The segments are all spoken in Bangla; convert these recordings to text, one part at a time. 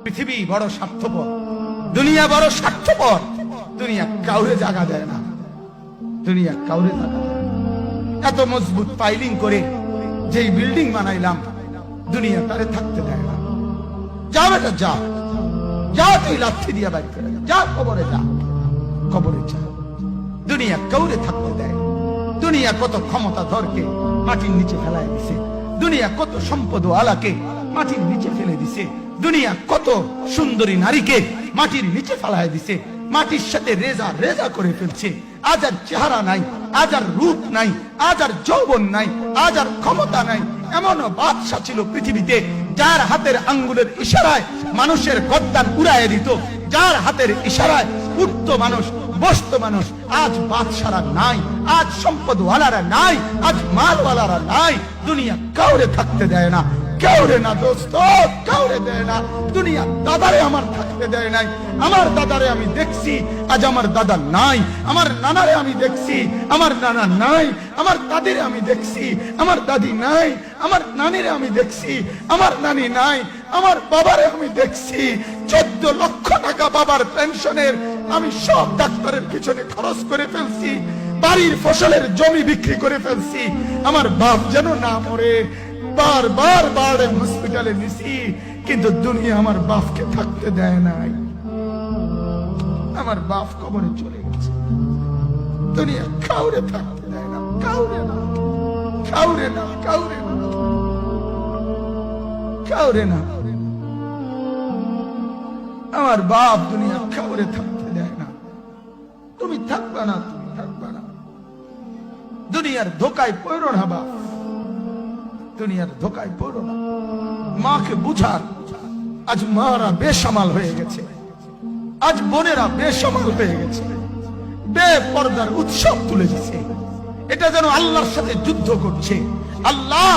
পৃথিবী বড় স্বার্থপর, দুনিয়া বড় স্বার্থপর। দুনিয়া কাউরে জায়গা দেয় না, দুনিয়া কাউরে জায়গা দেয় না। এত মজবুত পাইলিং করে যেই বিল্ডিং বানাইলাম, দুনিয়া তারে থাকতে দেয় না। যা বেটা যা, যা তুই লাথি দিয়া বাইর করে যা, কবরে যা, কবরে যা। দুনিয়া কাউরে থাকতে দেয়। দুনিয়া কত ক্ষমতা ধরকে মাটির নিচে ফেলায় দিছে, দুনিয়া কত সম্পদ আলাকে মাটির নিচে ফেলে দিছে, দুনিয়া কত সুন্দরী নারীকে মাটির নিচে ফেলায় দিছে, মাটির সাথে রেজা রেজা করে ফেলছে। আজ আর চেহারা নাই, আজ আর রূপ নাই, আজ আর যৌবন নাই, আজ আর ক্ষমতা নাই। এমন বাদশা ছিল পৃথিবীতে যার হাতের আঙ্গুলের ইশারায় মানুষের গর্দান উড়াইয়া দিত, যার হাতের ইশারায় উঠত মানুষ, বসত মানুষ। আজ বাদশারা নাই, আজ সম্পদওয়ালারা নাই, আজ মালওয়ালারা নাই। দুনিয়া কাউরে থাকতে দেয় না, কাউরে না দোস্ত, কাউরে দেয় না। দুনিয়া দাদারে আমার থাকতে দেয় নাই। আমার দাদারে আমি দেখছি, আজ আমার দাদা নাই। আমার নানারে আমি দেখছি, আমার নানা নাই। আমার দাদিরে আমি দেখছি, আমার দাদি নাই। আমার নানিরে আমি দেখছি, আমার নানি নাই। আমার বাবারে আমি দেখছি, 14 লক্ষ টাকা বাবার পেনশনের আমি সব ডাক্তারের পিছনে খরচ করে ফেলছি, বাড়ির ফসলের জমি বিক্রি করে ফেলছি। আমার বাপ যেন না মরে বারবার বারে হসপিটালে নিছি, কিন্তু দুনিয়া আমার বাপকে থাকতে দেয় নাই। আমার বাপ কবরে চলে গেছে। দুনিয়া কাউরে থাকতে দেয় না, কাউরে না, কাউরে না, কাউরে না, কাউরে না। আমার বাপ দুনিয়া কাউরে থাকতে দেয় না। তুমি থাকবা না, তুমি থাকবা না। দুনিয়ার ধোকায় পড়ো না বাপ, দুনিয়ার ধোকায় পড়ো না। মাকে বুঝার, আজ মারা বেসামাল হয়ে গেছে, আজ বোনেরা বেসামাল হয়ে গেছে, বেপরদার উৎসব তুলে দিচ্ছে। এটা যেন আল্লাহর সাথে যুদ্ধ করছে। আল্লাহ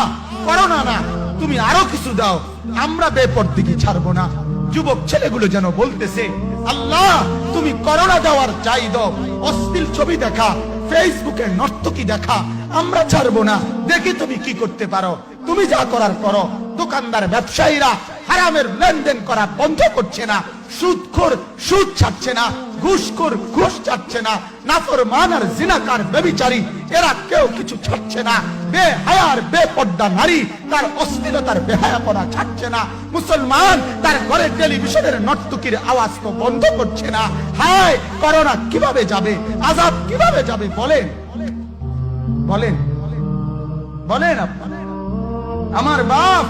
করোনা না, তুমি আরো কিছু দাও, আমরা বেপরদিকে ছাড়বো না। যুবক ছেলেগুলো যেন বলতেছে, আল্লাহ তুমি করোনা দেওয়ার চাই দাও, অশ্লীল ছবি দেখা, ফেসবুকে নর্তকী দেখা আমরা ছাড়বো না। দেখি তুমি কি করতে পারো, তুমি যা করার করো। দোকানদার ব্যবসায়ীরা হারামের লেনদেন করা বন্ধ করছে না, সুদখোর সুদ ছাড়ছে না, ঘুষখোর ঘুষ ছাড়ছে না, নাফরমান আর জিনাকার ব্যভিচারী এরা কেউ কিছু ছাড়ছে না। বেহায়ার বেপর্দা নারী তার অশ্লীলতার বেহায়াপনা ছাড়ছে না। মুসলমান তার ঘরে টেলিভিশনের নর্তকীর আওয়াজ তো বন্ধ করছে না। হায় করোনা কিভাবে যাবে, আযাব কিভাবে যাবে বলেন, বলেন, বলেন আপনারা। আমার বাপ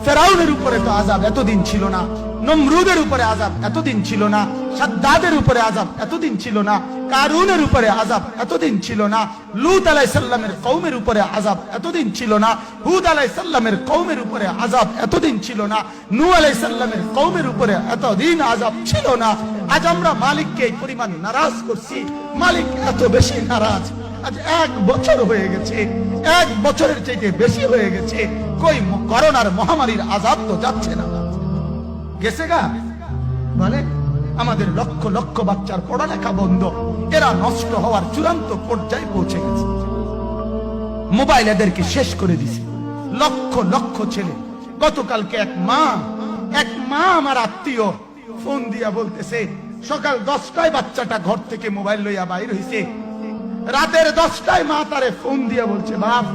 ফেরাউনের উপরে তো আযাব এতদিন ছিল না, নমরুদের উপরে আযাব এতদিন ছিল না, সাদ্দাদের উপরে আযাব এতদিন ছিল না, কারুনের উপরে আযাব এতদিন ছিল না, লূত আলাইহিস সালামের কওমের উপরে আযাব এতদিন ছিল না, হুদ আলাইহিস সালামের কওমের উপরে আযাব এতদিন ছিল না, নূহ আলাইহিস সালামের কওমের উপরে এতদিন আযাব ছিল না। আজ আমরা মালিককে এই পরিমাণ নারাজ করছি, মালিক এত বেশি নারাজ। আজ 1 বছর হয়ে গেছে, 1 বছরের চাইতে বেশি হয়ে গেছে, কই করোনার মহামারীর আযাব তো যাচ্ছে না, গেছে গা বলে। আমাদের লক্ষ লক্ষ বাচ্চার পড়ালেখা বন্ধ, এরা নষ্ট হওয়ার চূড়ান্ত পর্যায়ে পৌঁছে গেছে। মোবাইল এদেরকে শেষ করে দিছে। লক্ষ লক্ষ ছেলে। গতকালকে এক মা আমার আত্মীয় ফোন দিয়া বলতেছে, সকাল 10টায় বাচ্চাটা ঘর থেকে মোবাইল লইয়া বাইর হইছে, রাতের 10টায় মা তারে ফোন দিয়া বলছে, বাপ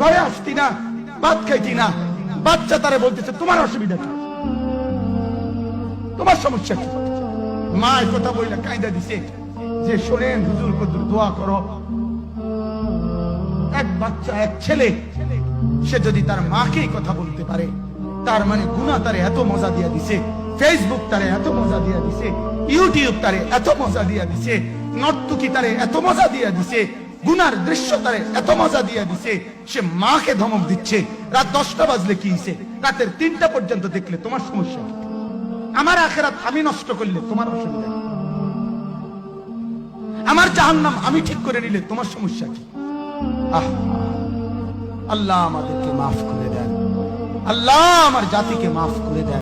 ঘরে আসতি না, ভাত খাইতি না। বাচ্চা তারে বলতেছে, তোমার অসুবিধা কি, তোমার সমস্যা কি? মা এই কথা বইলা কায়দা দিছে যে, শোনেন হুজুর কদুর দোয়া করো। এক বাচ্চা, এক ছেলে, সে যদি তার মাকে কথা বলতে পারে, তার মানে গুনাহ তারে এত মজা দিয়া দিছে, ফেসবুক তারে এত মজা দিয়া দিছে, ইউটিউব তারে এত মজা দিয়া দিছে, নর্তকী তারে এত মজা দিয়া দিছে, গুনার দৃশ্য তারে এত মজা দিয়া দিছে, সে মাকে ধমক দিচ্ছে। রাত 10টা বাজলে কি হইছে, রাতের 3টা পর্যন্ত দেখলে তোমার সমস্যা কি? আমার আখিরাত আমি নষ্ট করলে তোমার অসুবিধা কি? আমার জাহান্নাম আমি ঠিক করে নিলে তোমার সমস্যা কি? আল্লাহ আমাদেরকে মাফ করে দেন, আল্লাহ আমার জাতিকে মাফ করে দেন।